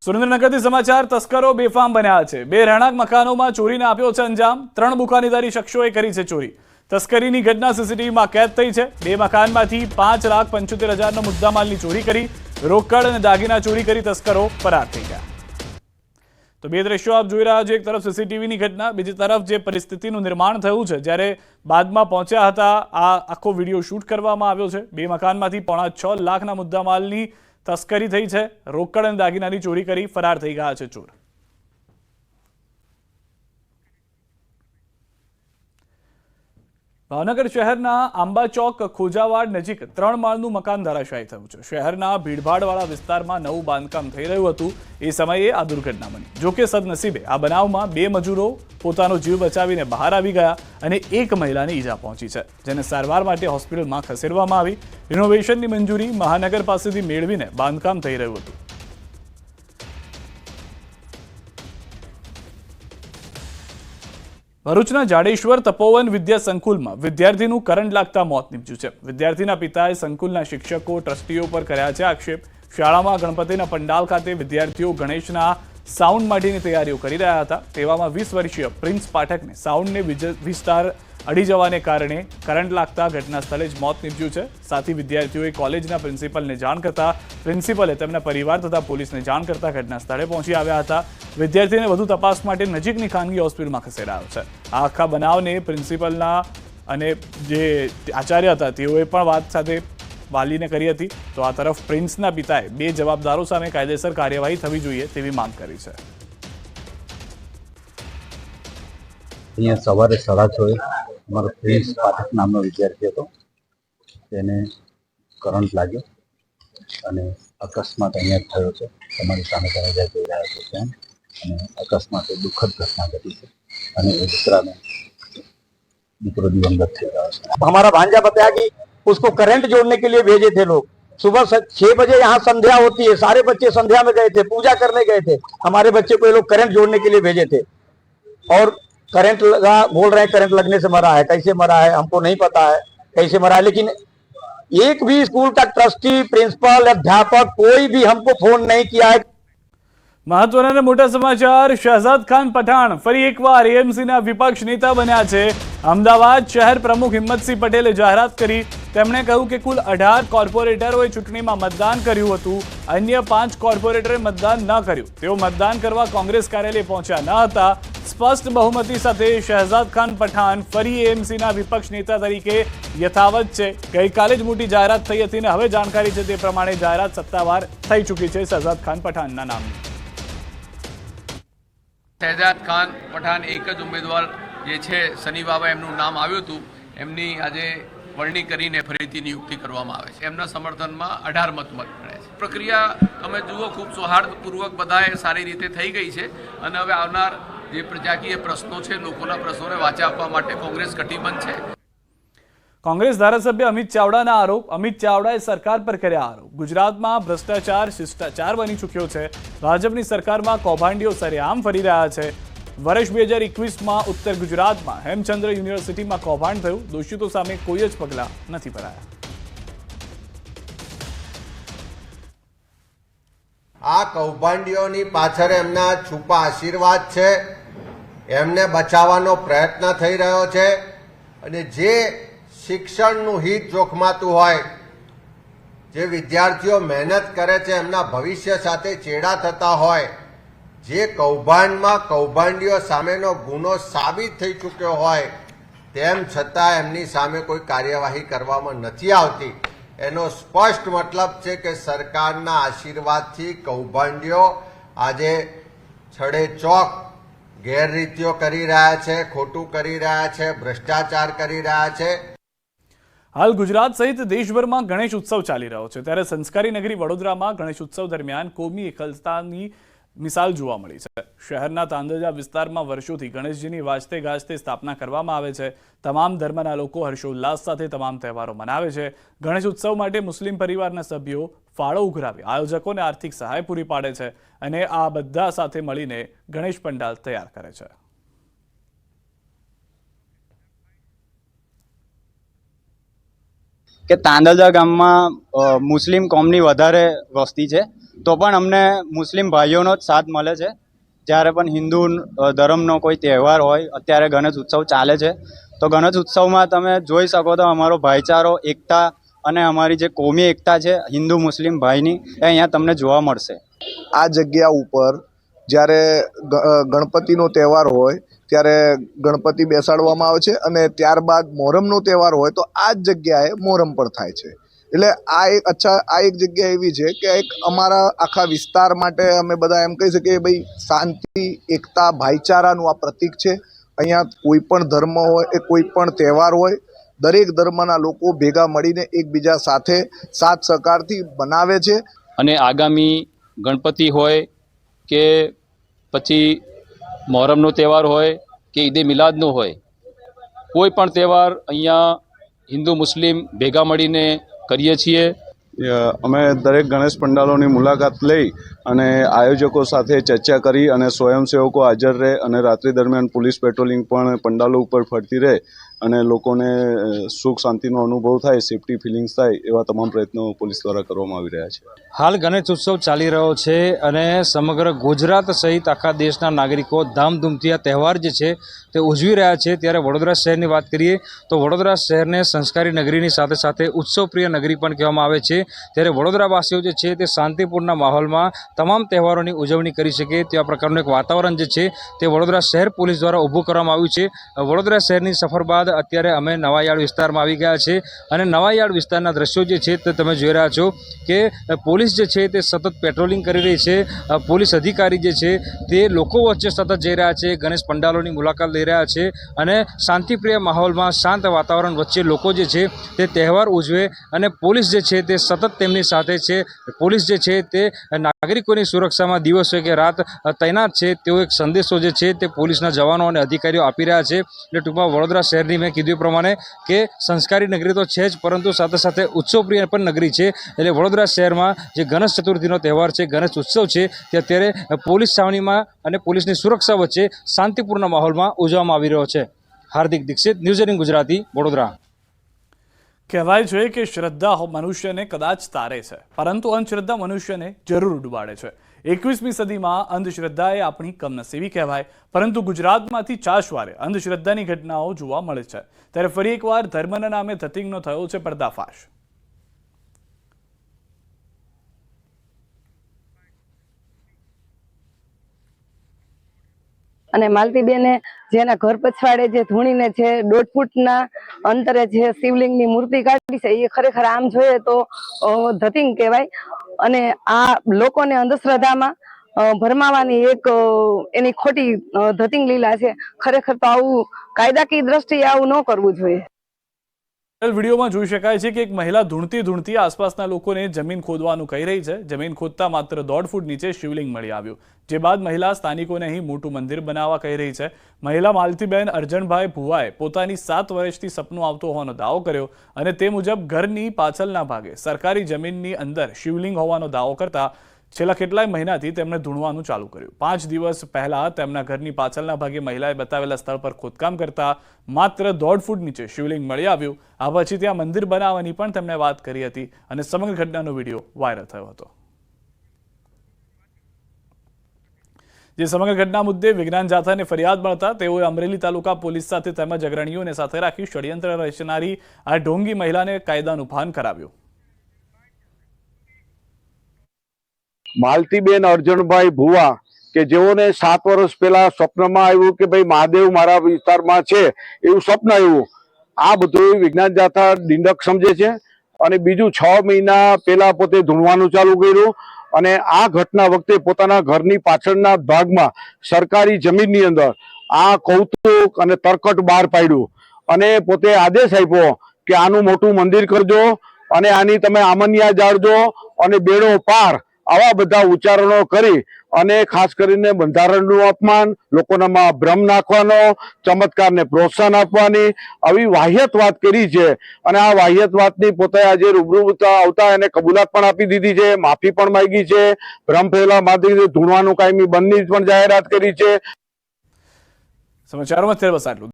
સુરેન્દ્રનગરથી સમાચાર તસ્કરો બેફામ બન્યા છે। બે રહેણાંક મકાનોમાં ચોરીને આપ્યો છે અંજામ। 3 બુકાનીધારી શખ્સોએ કરી છે ચોરી। તસ્કરીની ઘટના સીસીટીવીમાં કેદ થઈ છે। બે મકાનમાંથી 5,75,000નો મુદ્દામાલની ચોરી કરી, રોકડ અને દાગીના ચોરી કરી તસ્કરો ફરાર થઈ ગયા। તો બે દ્રશ્યો આપ જોઈ રહ્યા છો। એક તરફ સીસીટીવીની ઘટના, બીજી તરફ જે પરિસ્થિતિનું નિર્માણ થયું છે જ્યારે બાદમાં પહોંચ્યા હતા આ આખો વિડીયો શૂટ કરવામાં આવ્યો છે। બે મકાનમાંથી 6.5 લાખના મુદ્દામાલની તસ્કરી થઈ છે। રોકડ અને દાગીનાની ચોરી કરી ફરાર થઈ ગયા છે ચોર। ભાવનગર શહેરના આંબા ચોક ખોજાવાડ નજીક 3 માળનું મકાન ધરાશાયી થયું છે। શહેરના ભીડભાડવાળા વિસ્તારમાં નવું બાંધકામ થઈ રહ્યું હતું એ સમયે આ દુર્ઘટના બની। જોકે સદનસીબે આ બનાવમાં 2 મજૂરો પોતાનો જીવ બચાવીને બહાર આવી ગયા અને એક મહિલાને ઈજા પહોંચી છે, જેને સારવાર માટે હોસ્પિટલમાં ખસેડવામાં આવી। રિનોવેશનની મંજૂરી મહાનગર પાસેથી મેળવીને બાંધકામ થઈ રહ્યું હતું। ભરૂચના જાડેશ્વર તપોવન વિદ્યા સંકુલમાં વિદ્યાર્થીનું કરંટ લાગતા મોત નીપજ્યું છે। વિદ્યાર્થીના પિતાએ સંકુલના શિક્ષકો, ટ્રસ્ટીઓ પર કર્યા છે આક્ષેપ। શાળામાં ગણપતિના પંડાલ ખાતે વિદ્યાર્થીઓ ગણેશના સાઉન્ડ માટેની તૈયારીઓ કરી રહ્યા હતા। તેવામાં 20 વર્ષીય પ્રિન્સ પાઠકને સાઉન્ડને વિસ્તાર અડી જવાને કારણે કરંટ લાગતા ઘટના સ્થળે જ મોત નીપજ્યું છે। સાથી વિદ્યાર્થીઓએ કોલેજના પ્રિન્સિપલને જાણ કરતા પ્રિન્સિપલે તેમના પરિવાર તથા પોલીસને જાણ કરતા ઘટના સ્થળે પહોંચી આવ્યા હતા। વિદ્યાર્થીને વધુ તપાસ માટે નજીકની ખાનગી હોસ્પિટલમાં ખસેડાયો છે। આ આખા બનાવને પ્રિન્સિપલના અને જે આચાર્ય હતા તેઓએ પણ વાત સાથે વાલીને કરી હતી। તો આ તરફ પ્રિન્સના પિતાએ 2 જવાબદારો સામે કાયદેસર કાર્યવાહી થવી જોઈએ તેવી માંગ કરી છે। અહીંયા સવારે 6:30 અમારો પ્રિન્સ પાઠક નામનો વિદ્યાર્થી હતો, તેને કરંટ લાગ્યો અને અકસ્માત અહીંયા થયો છે। તમારી સામે તમે જોઈ રહ્યા છો ત્યાં, અને અકસ્માતે દુઃખદ ઘટના ઘટી છે અને એ દીકરો દિવંગત થઈ ગયો છે। हमारा भांजा बताया कि उसको करंट जोड़ने के लिए भेजे थे लोग। सुबह 6 बजे यहाँ संध्या होती है, सारे बच्चे संध्या में गए थे, पूजा करने गए थे। हमारे बच्चे को ये लोग करंट जोड़ने के लिए भेजे थे और करंट लगा, बोल रहे हैं करंट लगने से मरा है। कैसे मरा है हमको नहीं पता है कैसे मरा है, लेकिन एक भी स्कूल का ट्रस्टी, प्रिंसिपल, अध्यापक कोई भी हमको फोन नहीं किया है। મહત્વના અને મોટા સમાચાર। શહેજાદ ખાન પઠાણ ફરી એકવાર એએમસીના વિપક્ષ નેતા બન્યા છે। અમદાવાદ શહેર પ્રમુખ હિંમતસિંહ પટેલે જાહેરાત કરી। તેમણે કહ્યું કે કુલ 18 કોર્પોરેટરોએ ચૂંટણીમાં મતદાન કર્યું હતું, અન્ય 5 કોર્પોરેટરે મતદાન ન કર્યું। તેઓ મતદાન કરવા કોંગ્રેસ કાર્યાલય પહોંચ્યા ન હતા। સ્પષ્ટ બહુમતી સાથે શહેજાદ ખાન પઠાણ ફરી એએમસીના વિપક્ષ નેતા તરીકે યથાવત છે। ગઈકાલે જ મોટી જાહેરાત થઈ હતી અને હવે જાણકારી છે તે પ્રમાણે જાહેરાત સત્તાવાર થઈ ચૂકી છે શહેજાદ ખાન પઠાણના નામની। શહેજાદ ખાન પઠાણ એક જ ઉમેદવાર જે છે સની બાબા એમનું નામ આવ્યું હતું, એમની આજે વરણી કરીને ફરીથી નિયુક્તિ કરવામાં આવે છે। એમના સમર્થનમાં 18 મત મળે છે। પ્રક્રિયા તમે જુઓ ખૂબ સૌહાર્દપૂર્વક બધાએ સારી રીતે થઈ ગઈ છે અને હવે આવનાર જે પ્રજાકીય પ્રશ્નો છે, લોકોના પ્રશ્નોને વાચા આપવા માટે કોંગ્રેસ કટિબદ્ધ છે। કોંગ્રેસ ધારાસભ્ય અમિત ચાવડાના આરોપ। અમિત ચાવડાએ સરકાર પર કર્યા આરોપ। ગુજરાતમાં ભ્રષ્ટાચાર શિષ્ટાચાર બની ચૂક્યો છે। ભાજપની સરકારમાં કૌભાંડીઓ સરેઆમ ફરી રહ્યા છે। વર્ષ 2021માં ઉત્તર ગુજરાતમાં હેમચંદ્ર યુનિવર્સિટીમાં કૌભાંડ થયું। દોષિતો સામે કોઈ જ પગલાં નથી ભરાયા। આ કૌભાંડીઓની પાછળ એમના છુપા આશીર્વાદ છે, એમને બચાવવાનો પ્રયત્ન થઈ રહ્યો છે અને જે શિક્ષણનું હિત જોખમાતું હોય, જે વિદ્યાર્થીઓ મહેનત કરે છે એમના ભવિષ્ય સાથે ચેડા થતા હોય, જે કૌભાંડમાં કૌભાંડીઓ સામેનો ગુનો સાબિત થઈ ચૂક્યો હોય, તેમ છતાં એમની સામે કોઈ કાર્યવાહી કરવામાં નથી આવતી। એનો સ્પષ્ટ મતલબ છે કે સરકારના આશીર્વાદથી કૌભાંડીઓ આજે છડે ચોક ગેરરીતિઓ કરી રહ્યા છે, ખોટું કરી રહ્યા છે, ભ્રષ્ટાચાર કરી રહ્યા છે। હાલ ગુજરાત સહિત દેશભરમાં ગણેશ ઉત્સવ ચાલી રહ્યો છે, ત્યારે સંસ્કારી નગરી વડોદરામાં ગણેશ ઉત્સવ દરમિયાન કોમી એકલતાની મિસાલ જોવા મળી છે। શહેરના તાંદજા વિસ્તારમાં વર્ષોથી ગણેશજીની વાજતે ગાજતે સ્થાપના કરવામાં આવે છે। તમામ ધર્મના લોકો હર્ષોલ્લાસ સાથે તમામ તહેવારો મનાવે છે। ગણેશ ઉત્સવ માટે મુસ્લિમ પરિવારના સભ્યો ફાળો ઉઘરાવી આયોજકોને આર્થિક સહાય પૂરી પાડે છે અને આ બધા સાથે મળીને ગણેશ પંડાલ તૈયાર કરે છે। કે તાંદલજા ગામમાં મુસ્લિમ કોમની વધારે વસ્તી છે તો પણ અમને મુસ્લિમ ભાઈઓનો જ સાથ મળે છે. જ્યારે પણ હિન્દુ ધર્મનો કોઈ તહેવાર હોય, અત્યારે ગણેશ ઉત્સવ ચાલે છે, તો ગણેશ ઉત્સવમાં તમે જોઈ શકો તો અમારો ભાઈચારો, એકતા અને અમારી જે કોમી એકતા છે હિન્દુ મુસ્લિમ ભાઈની, એ અહીંયા તમને જોવા મળશે. આ જગ્યા ઉપર જ્યારે ગણપતિનો તહેવાર હોય ત્યારે ગણપતિ બેસાડવામાં આવે છે અને ત્યારબાદ મોહરમનો તહેવાર હોય તો આ જ જગ્યાએ મોહરમ પણ થાય છે. એટલે આ એક જગ્યા એવી છે કે એક અમારા આખા વિસ્તાર માટે અમે બધા એમ કહી શકીએ ભાઈ શાંતિ, એકતા, ભાઈચારાનું આ પ્રતીક છે. અહીંયા કોઈ પણ ધર્મ હોય કે કોઈ પણ તહેવાર હોય, દરેક ધર્મના લોકો ભેગા મળીને એકબીજા સાથે સાથ સહકારથી બનાવે છે. અને આગામી ગણપતિ હોય કે પછી મોહરમનો તહેવાર હોય કે ઈદે મિલાદનો હોય, કોઈ પણ તહેવાર અહીંયા હિન્દુ મુસ્લિમ ભેગા મળીને કરીએ છીએ. અમે દરેક ગણેશ પંડાલોની મુલાકાત લઈ અને આયોજકો સાથે ચર્ચા કરી અને સ્વયંસેવકો હાજર રહે અને રાત્રિ દરમિયાન પોલીસ પેટ્રોલિંગ પણ પંડાલો ઉપર ફરતી રહે અને લોકોને સુખ શાંતિનો અનુભવ થાય, સેફ્ટી ફિલિંગ્સ થાય, એવા તમામ પ્રયત્નો પોલીસ દ્વારા કરવામાં આવી રહ્યા છે. હાલ ગણેશ ઉત્સવ ચાલી રહ્યો છે અને સમગ્ર ગુજરાત સહિત આખા દેશના નાગરિકો ધામધૂમથી આ તહેવાર જે છે તે ઉજવી રહ્યા છે. ત્યારે વડોદરા શહેરની વાત કરીએ તો વડોદરા શહેરને સંસ્કારી નગરીની સાથે સાથે ઉત્સવપ્રિય નગરી પણ કહેવામાં આવે છે. ત્યારે વડોદરાવાસીઓ જે છે તે શાંતિપૂર્ણ માહોલમાં તમામ તહેવારોની ઉજવણી કરી શકે તેવા પ્રકારનું એક વાતાવરણ જે છે તે વડોદરા શહેર પોલીસ દ્વારા ઊભું કરવામાં આવ્યું છે. વડોદરા શહેરની સફર બાદ અત્યારે અમે નવાયાર્ડ વિસ્તારમાં આવી ગયા છે અને નવાયાર્ડ વિસ્તારના દ્રશ્યો જે છે તે તમે જોઈ રહ્યા છો કે પોલીસ જે છે તે સતત પેટ્રોલિંગ કરી રહી છે. પોલીસ અધિકારી જે છે તે લોકો વચ્ચે સતત જઈ રહ્યા છે, ગણેશ પંડાલોની મુલાકાત લઈ રહ્યા છે અને શાંતિપ્રિય માહોલમાં શાંત વાતાવરણ વચ્ચે લોકો જે છે તે તહેવાર ઉજવે અને પોલીસ જે છે તે સતત તેમની સાથે છે. પોલીસ જે છે તે નાગરિકોની સુરક્ષામાં દિવસ હોય કે રાત તૈનાત છે તેવો એક સંદેશો જે છે તે પોલીસના જવાનો અને અધિકારીઓ આપી રહ્યા છે. એટલે ટૂંકમાં વડોદરા શહેરની મેં કીધું પ્રમાણે કે સંસ્કારી નગરી તો છે જ, પરંતુ સાથે સાથે ઉત્સવપ્રિય પણ નગરી છે. એટલે વડોદરા શહેરમાં જે ગણેશ ચતુર્થીનો તહેવાર છે, ગણેશ ઉત્સવ છે, તે અત્યારે પોલીસ છાવણીમાં અને પોલીસની સુરક્ષા વચ્ચે શાંતિપૂર્ણ માહોલમાં ઉજવવામાં આવી રહ્યો છે. હાર્દિક દીક્ષિત, ન્યૂઝ 18 ગુજરાતી, વડોદરા. કહેવાય છે કે શ્રદ્ધા મનુષ્યને કદાચ તારે છે, પરંતુ અંધશ્રદ્ધા મનુષ્યને જરૂર ડૂબાડે છે. 21મી સદીમાં અંધશ્રદ્ધા એ આપણી કમનસીબી કહેવાય, પરંતુ ગુજરાતમાંથી ચાશવારે અંધશ્રદ્ધાની ઘટનાઓ જોવા મળે છે. ત્યારે ફરી એકવાર ધર્મના નામે ધતિંગનો થયો છે પર્દાફાશ. અને માલતીબેને જેના ઘર પછવાડે જે ધૂણીને છે 1.5 ફૂટના અંતરે જે શિવલિંગની મૂર્તિ કાઢી છે, એ ખરેખર આમ જોઈએ તો ધતિંગ કહેવાય. અને આ લોકોને અંધશ્રદ્ધામાં ભરમાવાની એક એની ખોટી ધતિંગ લીલા છે. ખરેખર તો આવું કાયદાકીય દ્રષ્ટિએ આવું ન કરવું જોઈએ. વિડીયોમાં જોઈ શકાય છે કે એક મહિલા ધૂણતી આસપાસના લોકોને જમીન ખોદવાનું કહી રહી છે. જમીન ખોદતા માત્ર 1.5 ફૂટ નીચે શિવલિંગ મળી આવ્યું, જે બાદ મહિલા સ્થાનિકોને અહીં મોટું મંદિર બનાવવા કહી રહી છે. મહિલા માલતીબેન અરજણભાઈ ભુવાએ પોતાની 7 વર્ષથી સપનું આવતો હોવાનો દાવો કર્યો અને તે મુજબ ઘરની પાછળના ભાગે સરકારી જમીનની અંદર શિવલિંગ હોવાનો દાવો કરતા છેલ્લા કેટલાય મહિનાથી તેમણે ધૂણવાનું ચાલુ કર્યું. 5 દિવસ પહેલા તેમના ઘરની પાછળના ભાગે મહિલાએ બતાવેલા સ્થળ પર ખોદકામ કરતા માત્ર 1.5 ફૂટ નીચે શિવલિંગ મળી આવ્યું. આ પછી ત્યાં મંદિર બનાવવાની પણ તેમણે વાત કરી હતી અને સમગ્ર ઘટનાનો વિડીયો વાયરલ થયો હતો. જે સમગ્ર ઘટના મુદ્દે વિજ્ઞાન જાથાને ફરિયાદ મળતા તેઓએ અમરેલી તાલુકા પોલીસ સાથે તેમજ અગ્રણીઓને સાથે રાખી ષડયંત્ર રચનારી આ ઢોંગી મહિલાને કાયદાનું ભાન કરાવ્યું. માલતીબેન અરજણભાઈ ભુવા કે જેઓને 7 વર્ષ પહેલા સ્વપ્નમાં આવ્યું કે ભાઈ મહાદેવ મારા વિસ્તારમાં છે, એવું સ્વપ્ન આવ્યું. આ બધું વિજ્ઞાન જાથા દિંડક સમજે છે. અને બીજું 6 મહિના પહેલા પોતે ધૂણવાનું ચાલુ કર્યું અને આ ઘટના વખતે પોતાના ઘરની પાછળના ભાગમાં સરકારી જમીનની અંદર આ કૌતુક અને તરકટ બહાર પાડ્યું અને પોતે આદેશ આપ્યો કે આનું મોટું મંદિર કરજો અને આની તમે આમન્યા જાળજો અને બેડો પાર, આવા બધા ઉચ્ચારણો કરી અને ખાસ કરીને બંધારણનું અપમાન, લોકોનામાં ભ્રમ નાખવાનો, ચમત્કારને પ્રોત્સાહન આપવાની આવી વાહિયાત વાત કરી છે. અને આ વાહિયાત વાતની પોતે આજે રૂબરૂ આવતા એને કબૂલાત પણ આપી દીધી છે, માફી પણ માંગી છે, ભ્રમ ફેલા માથી ધૂણવાનું કાયમી બંધની પણ જાહેરાત કરી છે. સમાચારોમાં અત્યારે બસ આટલું.